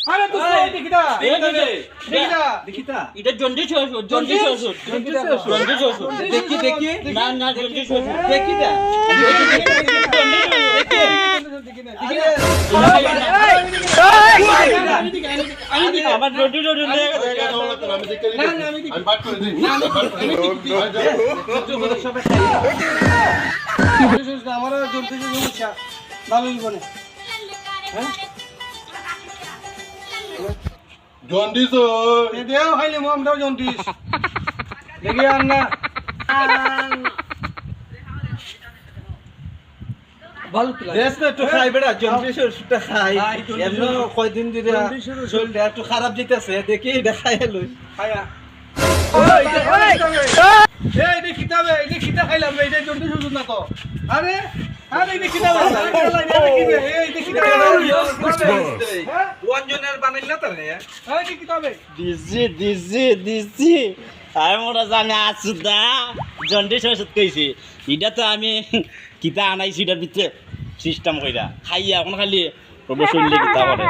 আরে তো দেখিতা দেখিতা এটা জন্ডিস ওষুধ জন্ডিস ওষুধ জন্ডিস ওষুধ দেখি দেখি না না জন্ডিস ওষুধ দেখি না আমার জন্ডিস ওষুধ আমি বাদ করে দিই আমার জন্তু সমস্যা ভালো জীবনে জন্ডিস দেও খাইলে আমরাও জন্ডিস দেখি আর না ভালো দেশ না একটু খাই বেড়া জন্ডিস ওষুধটা খাই এমন কয়দিন ধরে শরীরটা একটু খারাপ যেতেছে দেখি এটা খাই লই খায়া এই খিতাবে এই খিতা খাইলাম এইটা জন্ডিস ওষুধ না তো আরে আরে এই খিতাবে এই খিতা ওয়ানজনের বানাইলা তো রে এই খিতাবে দিছি আমি মোরা জানি আসুদা জন্ডিস ওষুধ কইছি এটা তো আমি কিতা আনাইছি এটার ভিতরে সিস্টেম কইরা খাইয়া এখন খালি প্রবল শরীরে কিতা করে